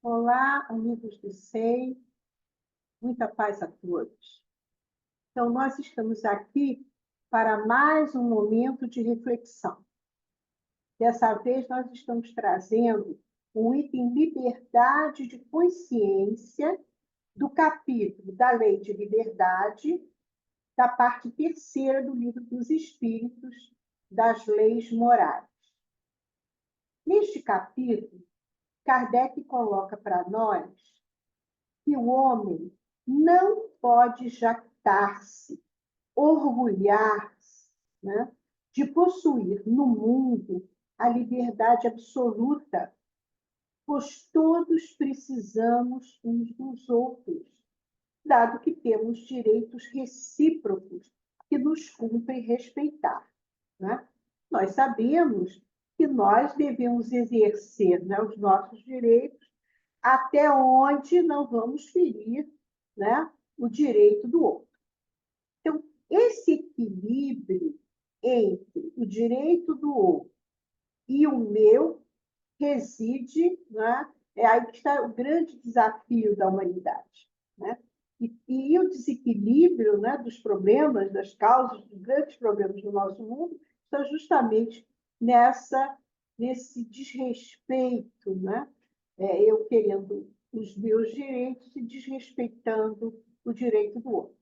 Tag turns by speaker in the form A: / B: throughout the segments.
A: Olá, amigos do SEI, muita paz a todos. Então, nós estamos aqui para mais um momento de reflexão. Dessa vez, nós estamos trazendo o item Liberdade de Consciência, do capítulo da Lei de Liberdade, da parte terceira do Livro dos Espíritos, das Leis Morais. Neste capítulo, Kardec coloca para nós que o homem não pode jactar-se, orgulhar-se, né, de possuir no mundo a liberdade absoluta, pois todos precisamos uns dos outros, dado que temos direitos recíprocos que nos cumpre respeitar. Né? Nós sabemos que nós devemos exercer, né, os nossos direitos até onde não vamos ferir, né, o direito do outro. Então, esse equilíbrio entre o direito do outro e o meu reside, né, é aí que está o grande desafio da humanidade. Né? E o desequilíbrio, né, dos problemas, das causas, dos grandes problemas do nosso mundo, está justamente nesse desrespeito, né? Eu querendo os meus direitos e desrespeitando o direito do outro.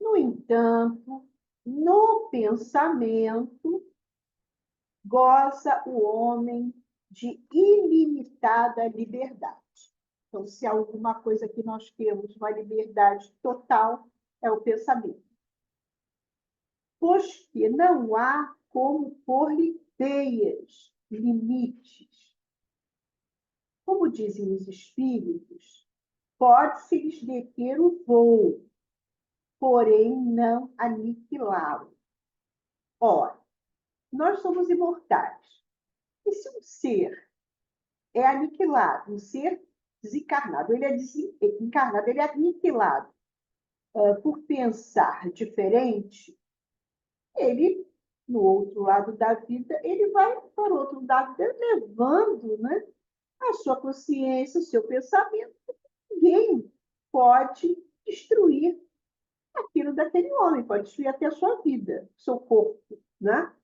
A: No entanto, no pensamento, goza o homem de ilimitada liberdade. Então, se há alguma coisa que nós temos uma liberdade total, é o pensamento. Pois que não há como pôr-lhe teias, limites. Como dizem os espíritos, pode-se lhes deter o voo, porém não aniquilá-lo. Ora, nós somos imortais. E se um ser é aniquilado, um ser desencarnado, ele é desencarnado, ele é aniquilado por pensar diferente, ele, no outro lado da vida, ele vai para o outro lado levando, né, a sua consciência, o seu pensamento. Ninguém pode destruir aquilo daquele homem, pode destruir até a sua vida, seu corpo, né?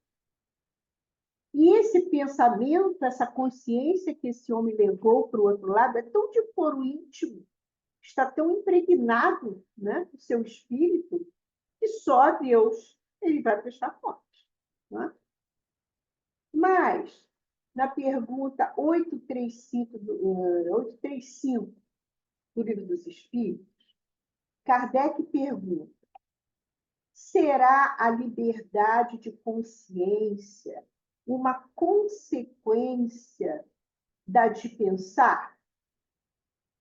A: E esse pensamento, essa consciência que esse homem levou para o outro lado, é tão de foro íntimo, está tão impregnado, né, no seu espírito, que só Deus ele vai prestar contas. Né? Mas, na pergunta 835 do Livro dos Espíritos, Kardec pergunta: será a liberdade de consciência uma consequência da de pensar?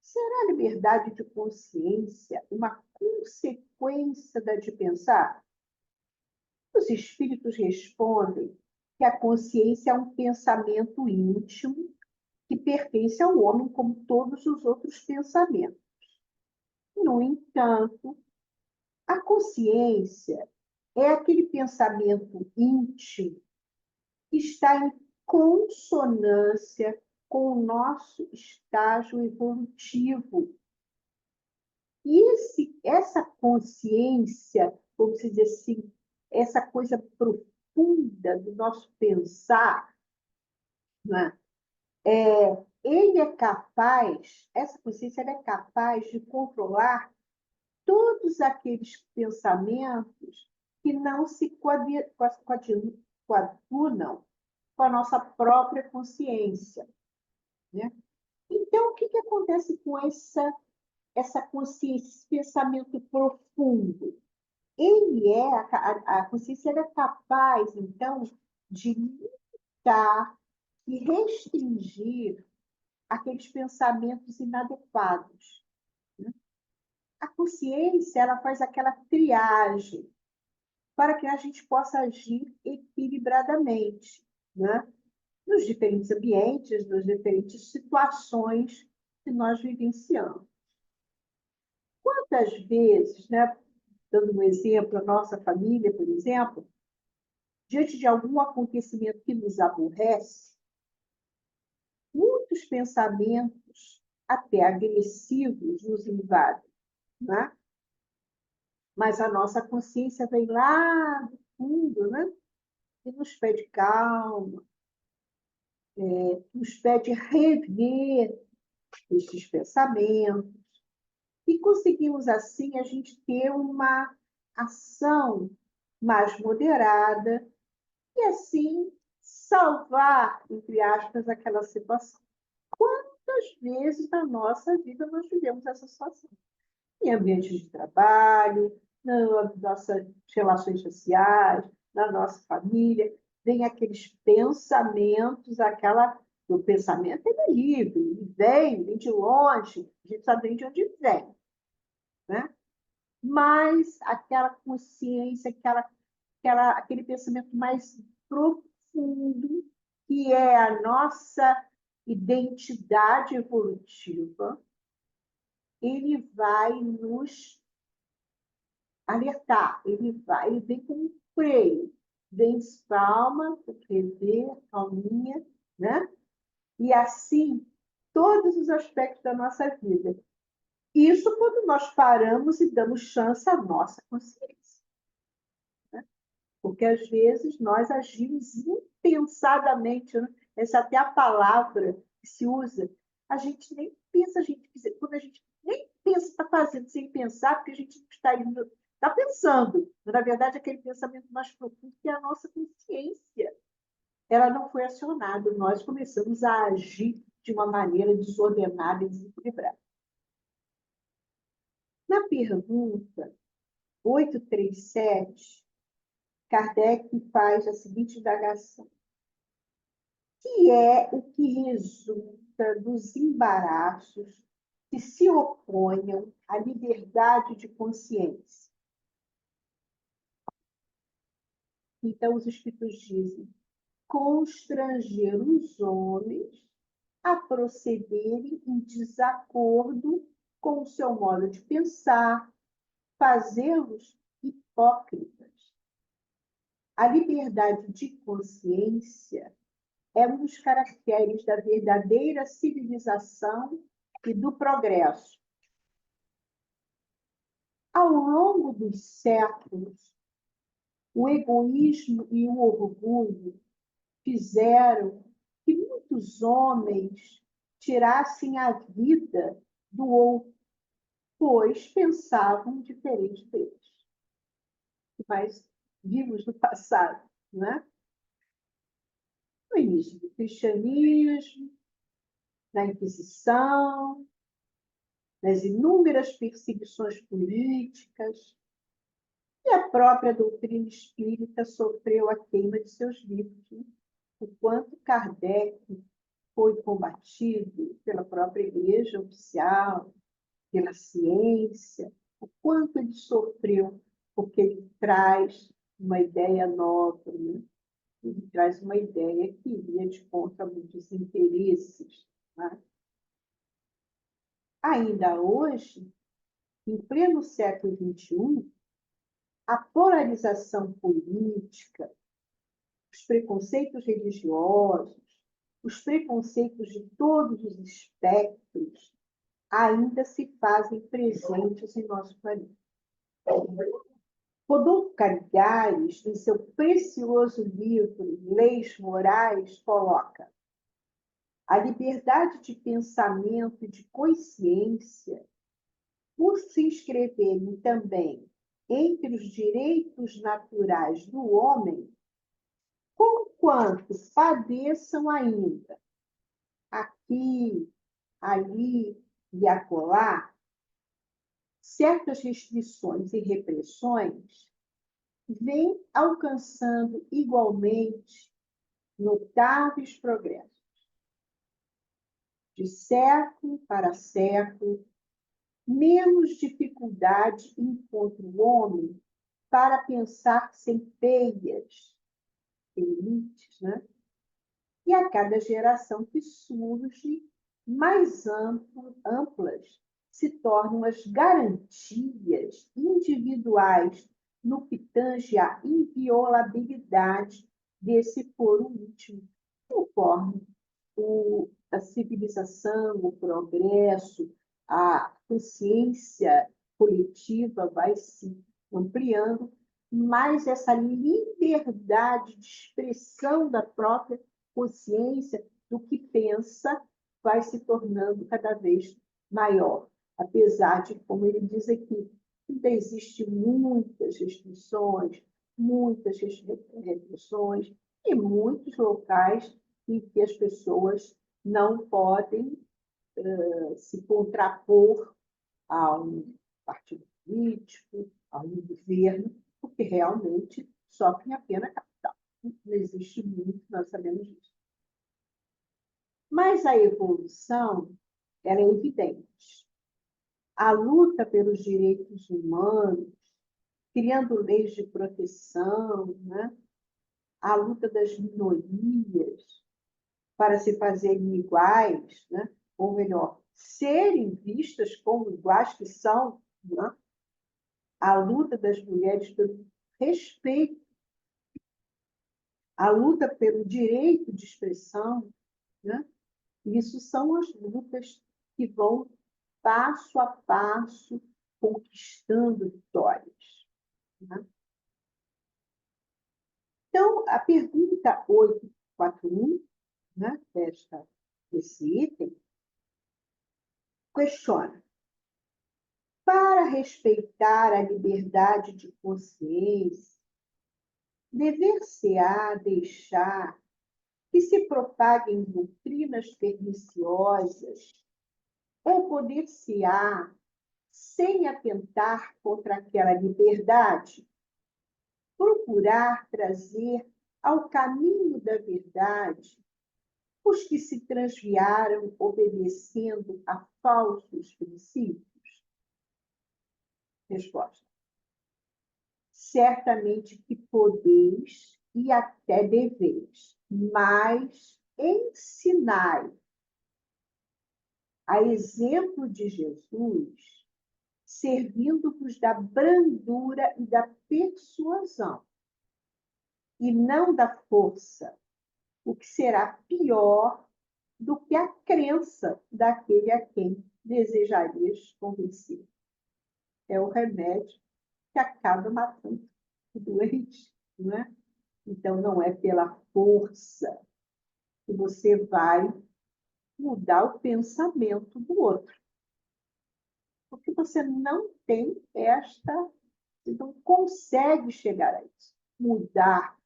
A: Será a liberdade de consciência uma consequência da de pensar? Os espíritos respondem que a consciência é um pensamento íntimo que pertence ao homem como todos os outros pensamentos. No entanto, a consciência é aquele pensamento íntimo que está em consonância com o nosso estágio evolutivo. E essa consciência, vamos dizer assim, essa coisa profunda do nosso pensar, né? Ele é capaz, essa consciência ela é capaz de controlar todos aqueles pensamentos que não se coadunam com a nossa própria consciência. Né? Então, o que acontece com essa consciência, esse pensamento profundo? A consciência é capaz, então, de limitar e restringir aqueles pensamentos inadequados. Né? A consciência ela faz aquela triagem para que a gente possa agir equilibradamente, né? Nos diferentes ambientes, nas diferentes situações que nós vivenciamos. Quantas vezes, né, dando um exemplo, a nossa família, por exemplo, diante de algum acontecimento que nos aborrece, muitos pensamentos, até agressivos, nos invadem, né? Mas a nossa consciência vem lá do fundo, né? E nos pede calma, nos pede rever esses pensamentos, e conseguimos, assim, a gente ter uma ação mais moderada e, assim, salvar, entre aspas, aquela situação. Quantas vezes na nossa vida nós vivemos essa situação? Em ambientes de trabalho, nas nossas relações sociais, na nossa família, vem aqueles pensamentos, o pensamento ele é livre, ele vem de longe, a gente sabe de onde vem, né? Mas aquela consciência, aquele pensamento mais profundo, que é a nossa identidade evolutiva, ele vai nos alertar, ele vem como um freio, vem calma, rever, calminha, né? E assim, todos os aspectos da nossa vida. Isso quando nós paramos e damos chance à nossa consciência. Né? Porque, às vezes, nós agimos impensadamente, né? Essa é até a palavra que se usa. A gente nem pensa, quando a gente nem pensa, está fazendo sem pensar, porque a gente está pensando. Mas, na verdade, aquele pensamento mais profundo que é a nossa consciência. Ela não foi acionada. Nós começamos a agir de uma maneira desordenada e desequilibrada. Na pergunta 837, Kardec faz a seguinte indagação: que é o que resulta dos embaraços que se oponham à liberdade de consciência? Então, os Espíritos dizem: constranger os homens a procederem em desacordo com o seu modo de pensar, fazê-los hipócritas. A liberdade de consciência é um dos caracteres da verdadeira civilização e do progresso. Ao longo dos séculos, o egoísmo e o orgulho fizeram que muitos homens tirassem a vida do outro, pois pensavam diferente deles. Mas vimos no passado, né? No início do cristianismo, na Inquisição, nas inúmeras perseguições políticas, e a própria doutrina espírita sofreu a queima de seus livros, né? O quanto Kardec foi combatido pela própria Igreja oficial, pela ciência, o quanto ele sofreu, porque ele traz uma ideia nova, né? Ele traz uma ideia que iria de contra muitos interesses. Né? Ainda hoje, em pleno século XXI, a polarização política, os preconceitos religiosos, os preconceitos de todos os espectros ainda se fazem presentes em nosso planeta. Rodolfo Caligares, em seu precioso livro Leis Morais, coloca: a liberdade de pensamento e de consciência, por se inscreverem também entre os direitos naturais do homem, conquanto padeçam ainda, aqui, ali e acolá, certas restrições e repressões, vêm alcançando igualmente notáveis progressos. De século para século, menos dificuldade encontra o homem para pensar sem peias, limites, né? E a cada geração que surge, mais amplas se tornam as garantias individuais no que tange à inviolabilidade desse foro íntimo, conforme o a civilização, o progresso, a consciência coletiva vai se ampliando, mais essa liberdade de expressão da própria consciência, do que pensa, vai se tornando cada vez maior. Apesar de, como ele diz aqui, ainda existem muitas restrições, muitas restrições e muitos locais em que as pessoas não podem se contrapor a um partido político, a um governo, porque realmente sofrem a pena capital. Não existe muito, nós sabemos disso. Mas a evolução, ela é evidente. A luta pelos direitos humanos, criando leis de proteção, né? A luta das minorias para se fazerem iguais, né? Ou melhor, serem vistas como iguais que são, né? A luta das mulheres pelo respeito, a luta pelo direito de expressão, né? Isso são as lutas que vão passo a passo conquistando vitórias, né? Então, a pergunta 841, né, desse item, questiona: para respeitar a liberdade de consciência, dever-se-á deixar que se propaguem doutrinas perniciosas ou poder-se-á, sem atentar contra aquela liberdade, procurar trazer ao caminho da verdade os que se transviaram obedecendo a falsos princípios? Resposta: certamente que podeis e até deveis, mas ensinai, a exemplo de Jesus, servindo-vos da brandura e da persuasão, e não da força, o que será pior do que a crença daquele a quem desejarias convencer. É o remédio que acaba matando o doente, não é? Então, não é pela força que você vai mudar o pensamento do outro, porque você não tem você não consegue chegar a isso, mudar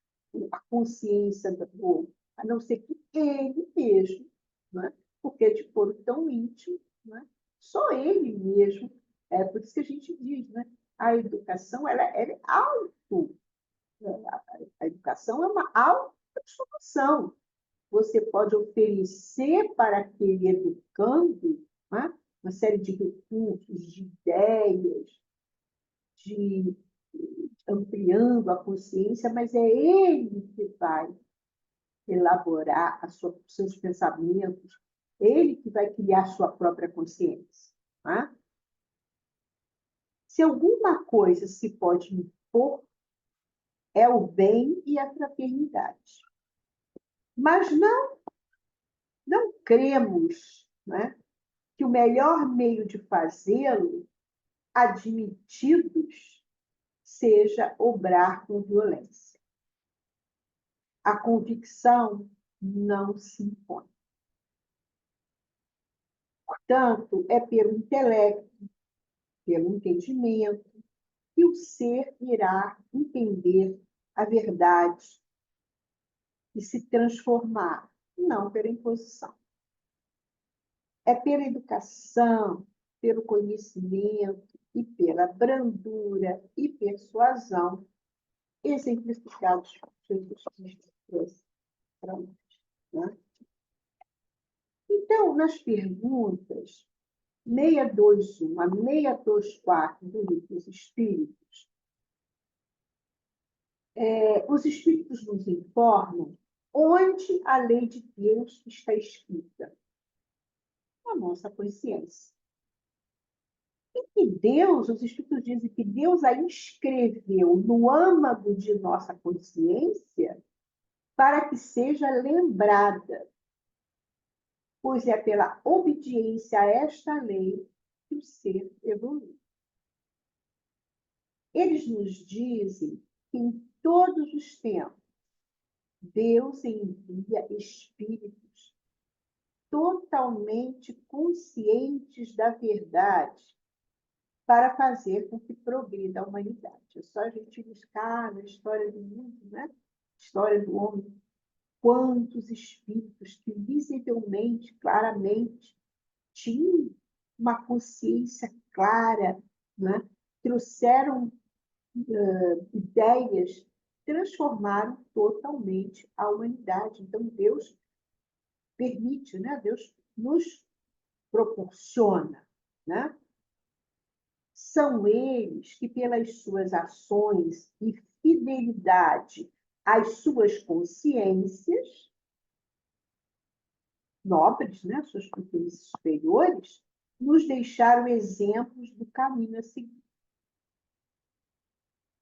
A: a consciência do outro, a não ser que ele mesmo, não é? Porque é de foro tão íntimo, não é? Só ele mesmo. É por isso que a gente diz, né? A educação ela é auto. A educação é uma autotransformação. Você pode oferecer para aquele educando, né, uma série de recursos, de ideias, de ampliando a consciência, mas é ele que vai elaborar seus pensamentos, ele que vai criar sua própria consciência. Né? Se alguma coisa se pode impor, é o bem e a fraternidade. Mas não cremos, né, que o melhor meio de fazê-lo, admitidos, seja obrar com violência. A convicção não se impõe. Portanto, é pelo intelecto, pelo entendimento, que o ser irá entender a verdade e se transformar, não pela imposição. É pela educação, pelo conhecimento e pela brandura e persuasão exemplificados por Jesus Cristo trouxe para nós. Né? Então, nas perguntas 621 a 624 do Livro dos Espíritos, os Espíritos nos informam onde a lei de Deus está escrita. Na nossa consciência. E que Deus, os Espíritos dizem que Deus a inscreveu no âmago de nossa consciência para que seja lembrada. pois é pela obediência a esta lei que o ser evolui. Eles nos dizem que em todos os tempos, Deus envia espíritos totalmente conscientes da verdade para fazer com que progrida a humanidade. É só a gente buscar na história do mundo, né? História do homem, quantos espíritos que visivelmente, claramente, tinham uma consciência clara, né? Trouxeram ideias, transformaram totalmente a humanidade. Então, Deus permite, né? Deus nos proporciona, né? São eles que, pelas suas ações e fidelidade às suas consciências nobres, né? Suas consciências superiores, nos deixaram exemplos do caminho a seguir.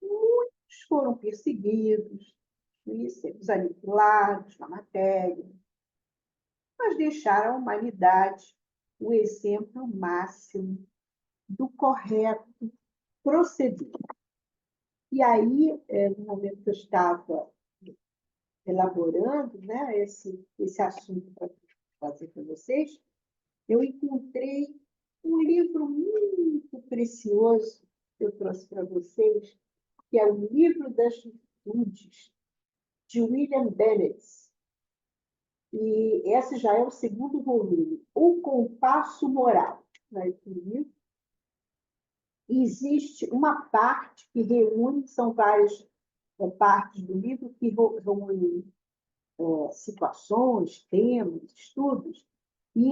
A: Muitos foram perseguidos, conhecidos, aniquilados na matéria, mas deixaram à humanidade o exemplo máximo do correto proceder. E aí, no momento que eu estava elaborando, né, esse assunto para fazer para vocês, eu encontrei um livro muito precioso que eu trouxe para vocês, que é o Livro das Virtudes, de William Bennett. E esse já é o segundo volume, O Compasso Moral. Né? Existe uma parte que reúne, são várias partes do livro que reúnem situações, temas, estudos, e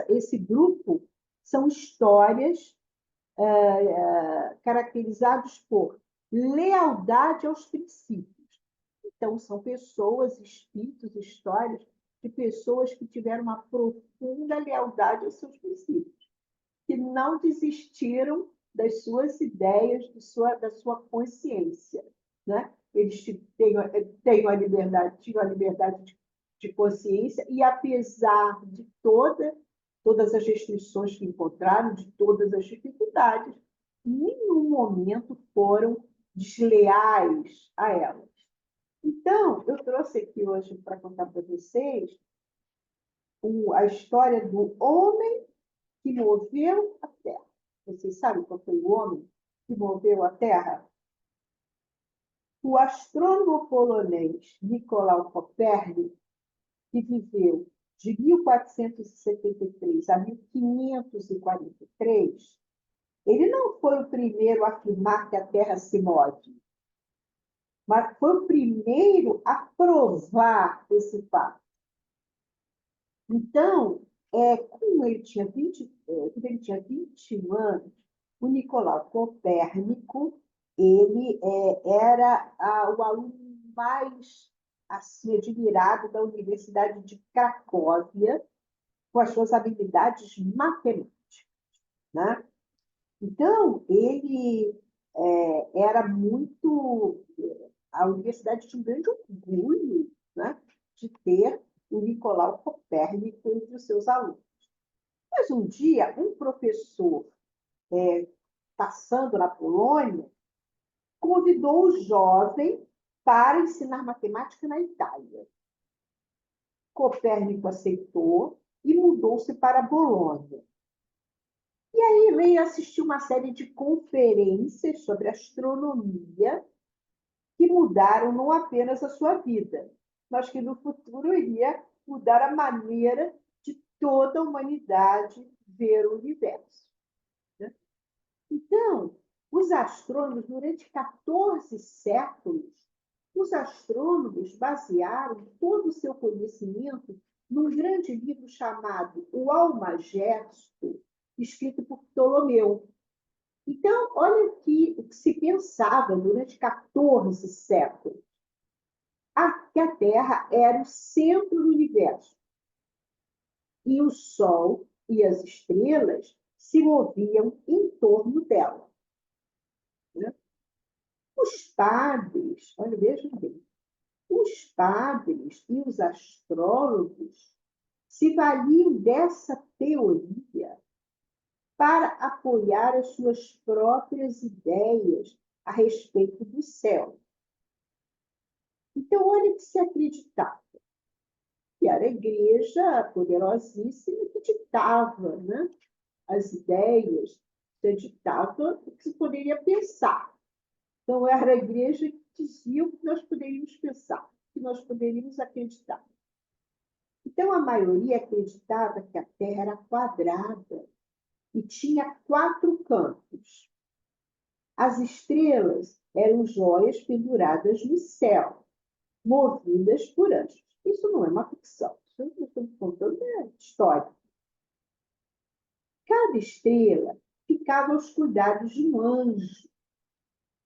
A: esse grupo são histórias caracterizadas por lealdade aos princípios. Então, são pessoas, espíritos, histórias de pessoas que tiveram uma profunda lealdade aos seus princípios, que não desistiram das suas ideias, da sua consciência. Né? Eles tinham a liberdade de consciência e, apesar de todas as restrições que encontraram, de todas as dificuldades, em nenhum momento foram desleais a elas. Então, eu trouxe aqui hoje para contar para vocês a história do homem que moveu a Terra. Vocês sabem qual foi o homem que moveu a Terra? O astrônomo polonês Nicolau Copérnico, que viveu de 1473 a 1543, ele não foi o primeiro a afirmar que a Terra se move, mas foi o primeiro a provar esse fato. Então, quando ele tinha 21 anos, o Nicolau Copérnico ele era o aluno mais assim, admirado da Universidade de Cracóvia, com as suas habilidades matemáticas. Né? Então, ele era muito. A universidade tinha um grande orgulho, né, de ter o Nicolau Copérnico entre os seus alunos. Mas um dia, um professor, passando na Polônia, convidou o jovem para ensinar matemática na Itália. Copérnico aceitou e mudou-se para Bolonha. E aí veio assistir uma série de conferências sobre astronomia que mudaram não apenas a sua vida, mas que no futuro iria mudar a maneira de toda a humanidade ver o universo. Né? Então, os astrônomos, durante 14 séculos, os astrônomos basearam todo o seu conhecimento num grande livro chamado O Almagesto, escrito por Ptolomeu. Então, olha aqui o que se pensava durante 14 séculos. Que a Terra era o centro do universo. E o Sol e as estrelas se moviam em torno dela. Né? Os padres, olha, vejam bem, os padres e os astrólogos se valiam dessa teoria para apoiar as suas próprias ideias a respeito do céu. Então, olha que se acreditava. E era a igreja poderosíssima que ditava, né, as ideias, que ditava o que se poderia pensar. Então, era a igreja que dizia o que nós poderíamos pensar, o que nós poderíamos acreditar. Então, a maioria acreditava que a Terra era quadrada e tinha 4 cantos. As estrelas eram joias penduradas no céu, movidas por anjos. Isso não é uma ficção, isso nós estamos contando história. Cada estrela ficava aos cuidados de um anjo,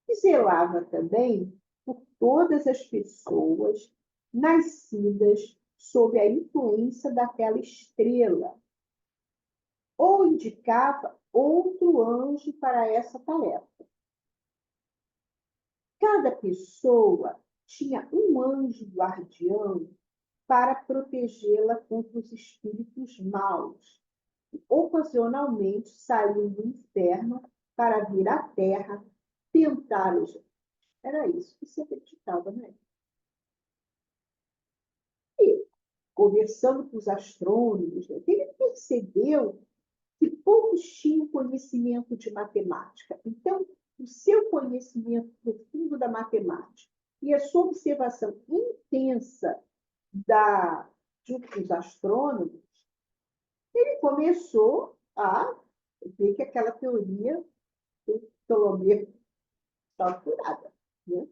A: e zelava também por todas as pessoas nascidas sob a influência daquela estrela, ou indicava outro anjo para essa tarefa. Cada pessoa tinha um anjo guardião para protegê-la contra os espíritos maus. Ocasionalmente saíam do inferno para vir à Terra tentar os. Era isso que se acreditava, né? E, conversando com os astrônomos, né, ele percebeu que poucos tinham conhecimento de matemática. Então, o seu conhecimento profundo da matemática e a sua observação intensa junto com os astrônomos, ele começou a ver que aquela teoria do Ptolomeu estava furada, né?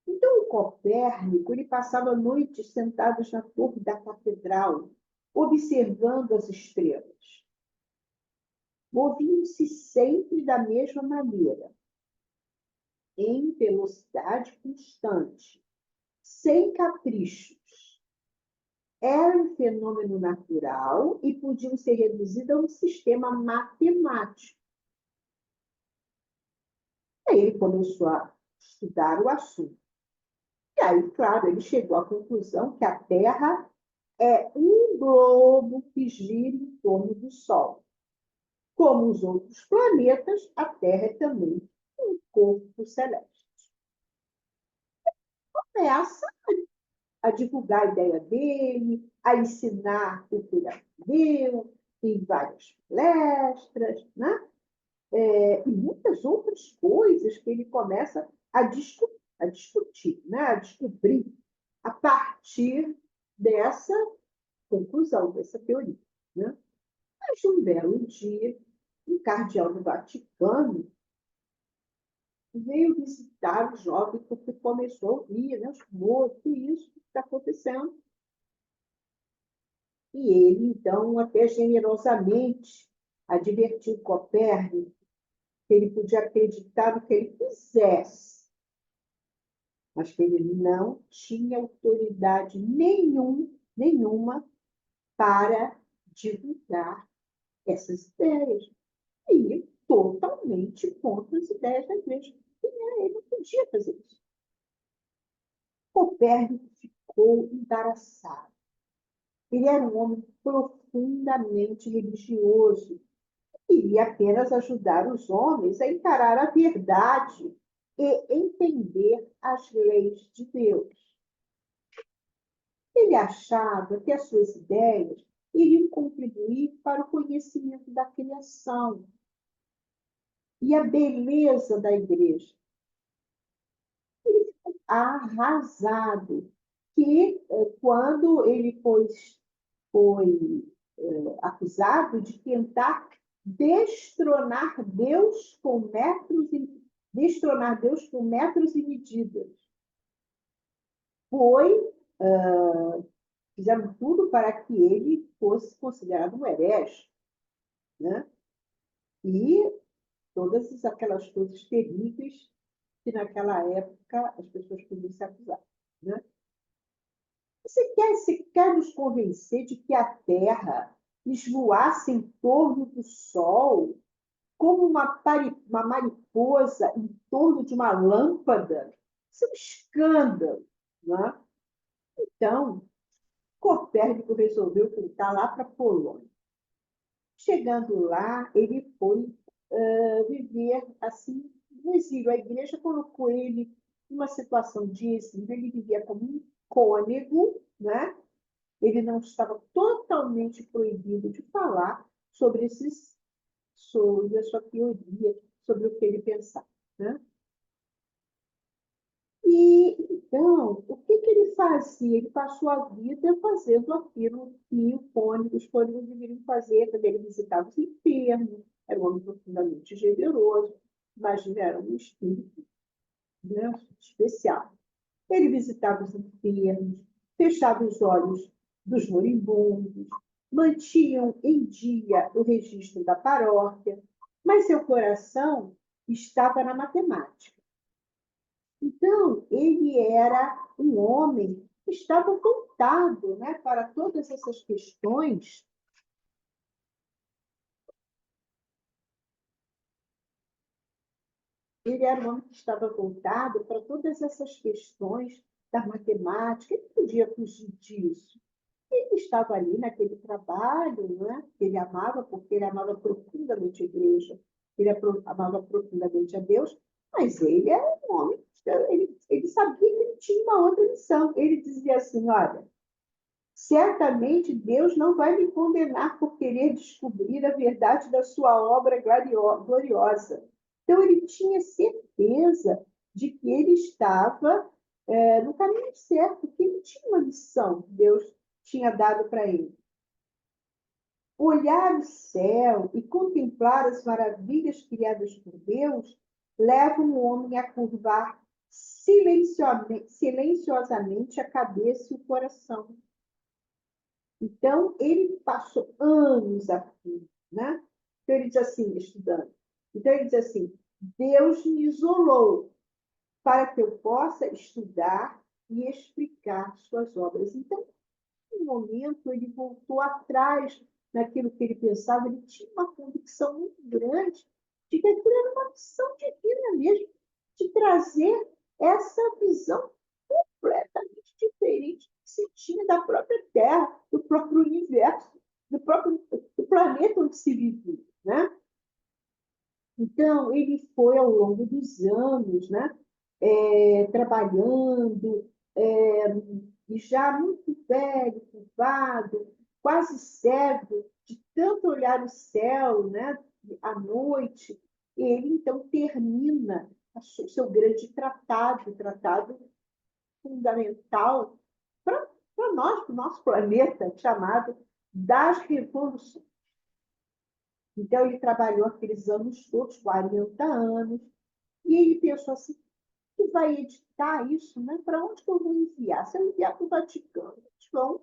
A: Então, o Copérnico ele passava noites sentados na torre da catedral, observando as estrelas. Moviam-se sempre da mesma maneira, em velocidade constante, sem caprichos. Era um fenômeno natural e podiam ser reduzidos a um sistema matemático. Aí ele começou a estudar o assunto. E aí, claro, ele chegou à conclusão que a Terra é um globo que gira em torno do Sol. Como os outros planetas, a Terra é também um corpo celeste. Começa a divulgar a ideia dele, a ensinar o que ele aprendeu, em várias palestras, né? E muitas outras coisas que ele começa a discutir, né? A descobrir a partir dessa conclusão, dessa teoria. Né? Mas um belo dia, um cardeal do Vaticano veio visitar o jovem porque começou a ouvir, né? Que isso está acontecendo. E ele, então, até generosamente advertiu Copérnico que ele podia acreditar no que ele quisesse, mas que ele não tinha autoridade nenhuma para divulgar essas ideias. E totalmente contra as ideias da igreja. Ele não podia fazer isso. Copérnico ficou embaraçado. Ele era um homem profundamente religioso. Queria apenas ajudar os homens a encarar a verdade e entender as leis de Deus. Ele achava que as suas ideias iriam contribuir para o conhecimento da criação e a beleza da igreja. Ele ficou arrasado que, quando ele foi acusado de tentar destronar Deus com metros e medidas. Fizeram tudo para que ele fosse considerado um herege, né? E todas aquelas coisas terríveis que naquela época as pessoas podiam se acusar, né? Você quer nos convencer de que a Terra esvoasse em torno do Sol como uma mariposa em torno de uma lâmpada? Isso é um escândalo. Né? Então, Copérnico resolveu voltar lá para a Polônia. Chegando lá, ele foi viver assim no exílio. A igreja colocou ele numa situação de exílio, ele vivia como um cônego, né? Ele não estava totalmente proibido de falar sobre a sua teoria, sobre o que ele pensava, né? E, então, o que que ele fazia? Ele passou a vida fazendo aquilo que os cônegos deveriam fazer quando ele visitava os enfermos, era um homem profundamente generoso, imagina, era um espírito, né, especial. Ele visitava os enfermos, fechava os olhos dos moribundos, mantinham em dia o registro da paróquia, mas seu coração estava na matemática. Então, ele era um homem que estava voltado, né, para todas essas questões. Ele era um homem que estava voltado para todas essas questões da matemática. Ele podia fugir disso. Ele estava ali naquele trabalho, né, que ele amava, porque ele amava profundamente a igreja, ele amava profundamente a Deus, mas ele era um homem, ele sabia que ele tinha uma outra missão. Ele dizia assim: olha, certamente Deus não vai me condenar por querer descobrir a verdade da sua obra gloriosa. Então, ele tinha certeza de que ele estava no caminho certo, que ele tinha uma missão que Deus tinha dado para ele. Olhar o céu e contemplar as maravilhas criadas por Deus levam o homem a curvar silenciosamente a cabeça e o coração. Então, ele passou anos aqui, né? Então, ele diz assim, estudando. Então, ele diz assim, Deus me isolou para que eu possa estudar e explicar suas obras. Então, no momento, ele voltou atrás naquilo que ele pensava, ele tinha uma convicção muito grande de que aquilo era uma missão divina mesmo, de trazer essa visão completamente diferente que se tinha da própria Terra, do próprio universo, do planeta onde se vivia, né? Então, ele foi, ao longo dos anos, né, trabalhando, e já muito velho, curvado, quase cego, de tanto olhar o céu, né, à noite, ele, então, termina o seu grande tratado, tratado fundamental para nós, para o nosso planeta, chamado Das Revoluções. Então, ele trabalhou aqueles anos todos, 40 anos, e ele pensou assim, que vai editar isso, né? Para onde que eu vou enviar? Se eu enviar para o Vaticano, eles vão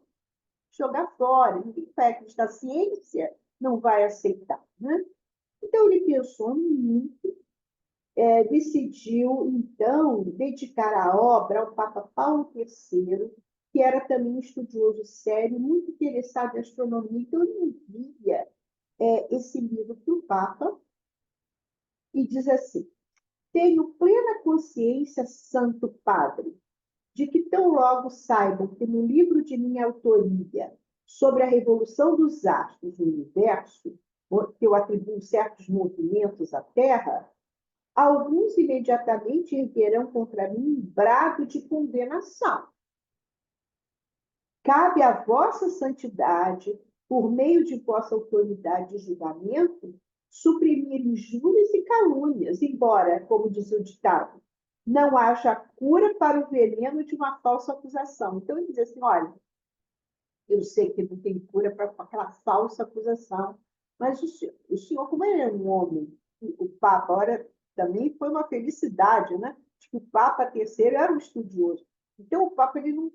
A: jogar fora, ninguém vai acreditar, a ciência não vai aceitar, né? Então, ele pensou muito, decidiu, então, dedicar a obra ao Papa Paulo III, que era também um estudioso sério, muito interessado em astronomia, então ele envia esse livro para o Papa e diz assim: tenho plena consciência, Santo Padre, de que tão logo saibam que no livro de minha autoria sobre a revolução dos astros no universo, que eu atribuo certos movimentos à Terra, alguns imediatamente erguerão contra mim um brado de condenação. Cabe à vossa santidade, por meio de vossa autoridade de julgamento, suprimir injúrias e calúnias, embora, como diz o ditado, não haja cura para o veneno de uma falsa acusação. Então, ele diz assim, olha, eu sei que não tem cura para aquela falsa acusação, mas o senhor, como ele é um homem, o Papa, ora, também foi uma felicidade, né? Que o Papa terceiro era um estudioso. Então, o Papa, ele não,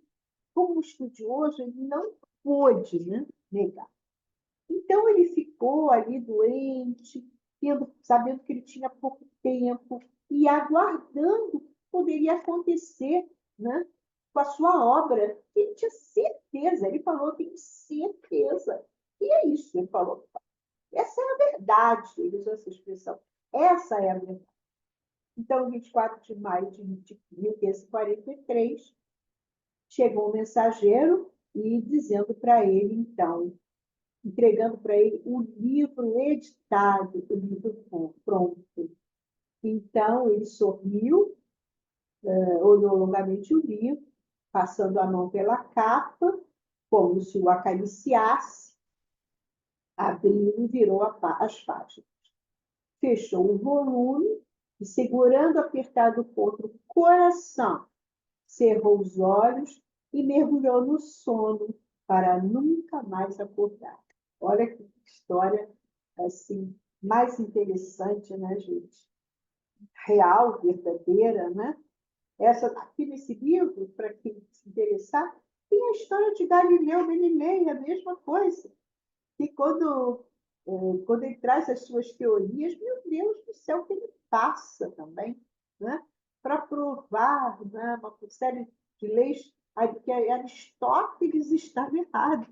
A: como estudioso, ele não pôde, né, negar. Então, ele ficou ali doente, sabendo que ele tinha pouco tempo, e aguardando o que poderia acontecer, né, com a sua obra. Ele tinha certeza, ele falou, tenho certeza. E é isso, ele falou. Essa é a verdade, ele usou essa expressão. Essa é a verdade. Então, 24 de maio de 1543, chegou um mensageiro e dizendo para ele, então, entregando para ele o livro editado, o livro pronto. Então, ele sorriu, olhou longamente o livro, passando a mão pela capa, como se o acariciasse, abriu e virou as páginas. Fechou o volume e, segurando apertado contra o coração, cerrou os olhos e mergulhou no sono para nunca mais acordar. Olha que história assim mais interessante, né, gente? Real, verdadeira, né? Essa aqui nesse livro, para quem se interessar, tem a história de Galileu Galilei, a mesma coisa. E quando ele traz as suas teorias, meu Deus do céu, que ele passa também, né? Para provar, né, uma série de leis, que Aristóteles estava errado.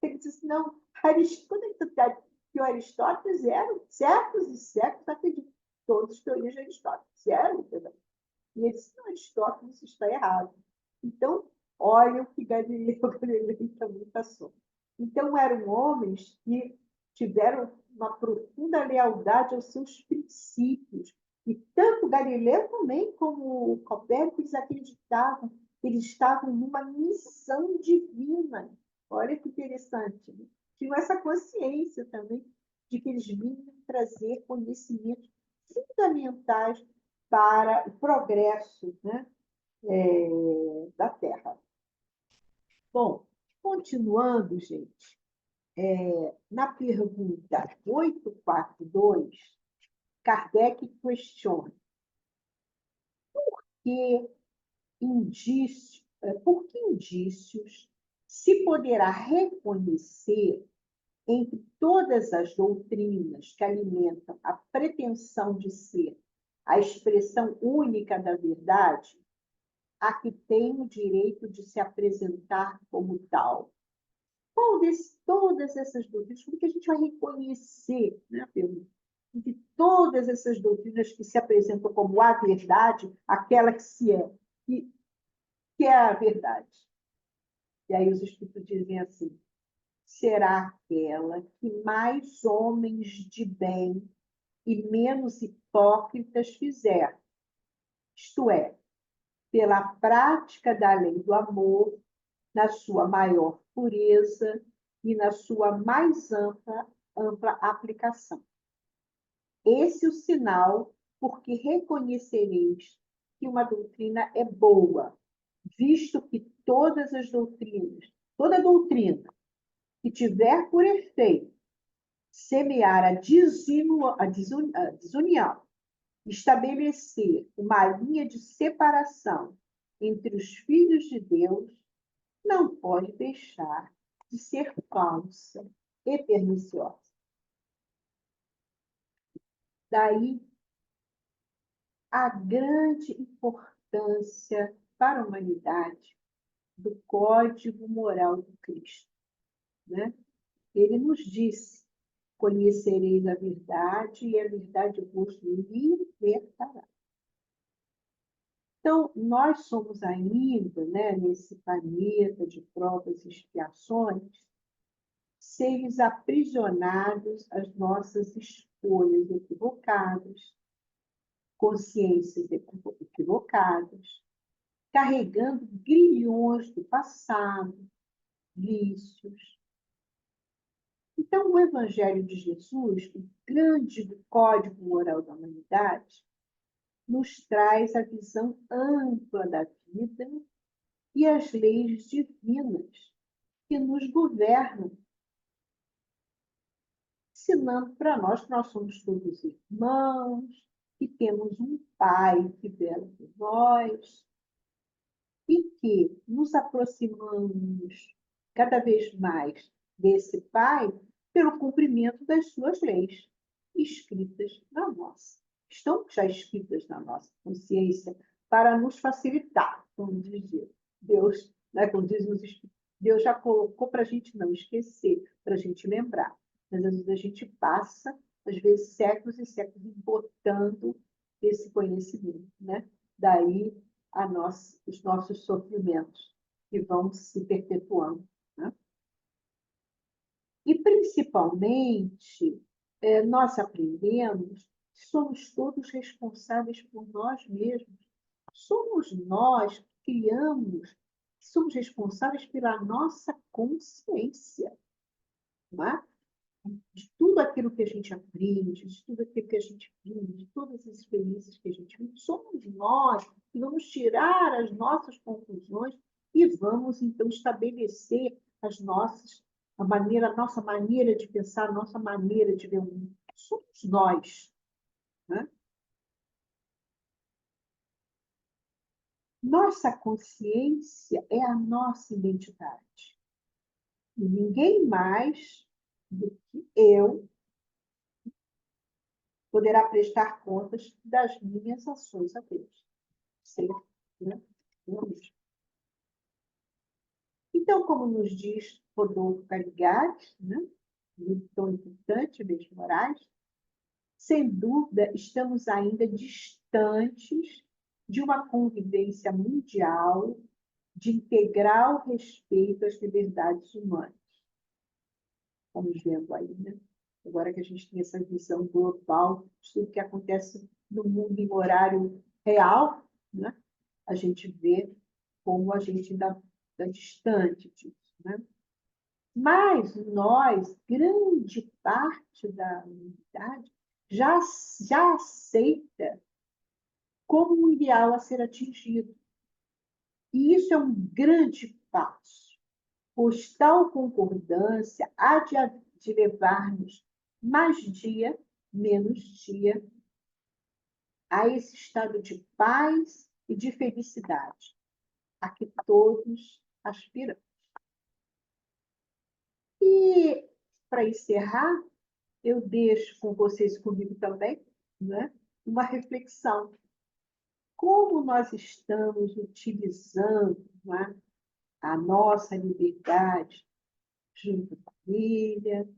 A: Ele disse, não, quando ele está que o Aristóteles eram séculos e séculos, acredito, todas as teorias de Aristóteles eram, entendeu? E ele disse, não, Aristóteles está errado. Então, olha o que Galileu Galilei também passou. Então, eram homens que tiveram uma profunda lealdade aos seus princípios. E tanto Galileu também como o Copérnico, eles acreditavam que eles estavam numa missão divina. Olha que interessante. Né? Tinham essa consciência também de que eles vinham trazer conhecimentos fundamentais para o progresso, né, da Terra. Bom, continuando, gente, na pergunta 842, Kardec questiona que por que indícios se poderá reconhecer entre todas as doutrinas que alimentam a pretensão de ser a expressão única da verdade, a que tem o direito de se apresentar como tal? Todas essas doutrinas, como que a gente vai reconhecer, né, Pedro? De todas essas doutrinas que se apresentam como a verdade, aquela que se é, que é a verdade. E aí os Espíritos dizem assim, será aquela que mais homens de bem e menos hipócritas fizer, isto é, pela prática da lei do amor, na sua maior pureza e na sua mais ampla aplicação. Esse é o sinal porque reconhecereis que uma doutrina é boa, visto que todas as doutrinas, toda doutrina que tiver por efeito semear a desunião, estabelecer uma linha de separação entre os filhos de Deus, não pode deixar de ser falsa e perniciosa. Daí a grande importância para a humanidade do código moral do Cristo. Né? Ele nos disse, conhecereis a verdade e a verdade vos libertará. Então, nós somos ainda, né, nesse planeta de provas e expiações, seres aprisionados às nossas escolhas equivocadas, consciências equivocadas, carregando grilhões do passado, vícios. Então, o Evangelho de Jesus, o grande código moral da humanidade, nos traz a visão ampla da vida e as leis divinas que nos governam, ensinando para nós que nós somos todos irmãos, que temos um Pai que vela por nós, e que nos aproximamos cada vez mais desse Pai pelo cumprimento das suas leis, escritas na nossa. Estão já escritas na nossa consciência para nos facilitar, como dizia Deus, né, como dizem os Espíritos. Deus já colocou para a gente não esquecer, para a gente lembrar. Mas às vezes a gente passa, às vezes, séculos e séculos botando esse conhecimento. Né? Daí os nossos sofrimentos. que vão se perpetuando, né? E, principalmente, nós aprendemos que somos todos responsáveis por nós mesmos. Somos nós que criamos, somos responsáveis pela nossa consciência, não é? De tudo aquilo que a gente aprende, de tudo aquilo que a gente vive, de todas as experiências que a gente vive, somos nós que vamos tirar as nossas conclusões e vamos, então, estabelecer a nossa maneira de pensar, a nossa maneira de ver o mundo. Somos nós, né? Nossa consciência é a nossa identidade. E ninguém mais do que eu poderá prestar contas das minhas ações a Deus. Certo? Né? Então, como nos diz Rodolfo Caligari, né? Muito tão importante, Beijo Moraes, sem dúvida, estamos ainda distantes de uma convivência mundial de integral respeito às liberdades humanas. Estamos vendo aí, né? Agora que a gente tem essa visão global de tudo que acontece no mundo em horário real, né? A gente vê como a gente ainda está distante disso, né? Mas nós, grande parte da humanidade, já aceita como um ideal a ser atingido. E isso é um grande passo, pois tal concordância há de levar-nos mais dia, menos dia, a esse estado de paz e de felicidade, a que todos aspiramos. E, para encerrar, eu deixo com vocês, comigo também, né, uma reflexão. Como nós estamos utilizando, né, a nossa liberdade junto à família,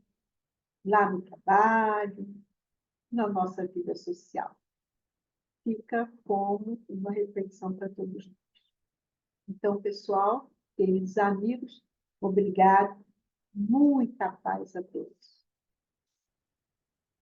A: lá no trabalho, na nossa vida social? Fica como uma reflexão para todos nós. Então, pessoal, queridos amigos, obrigado. Muita paz a todos.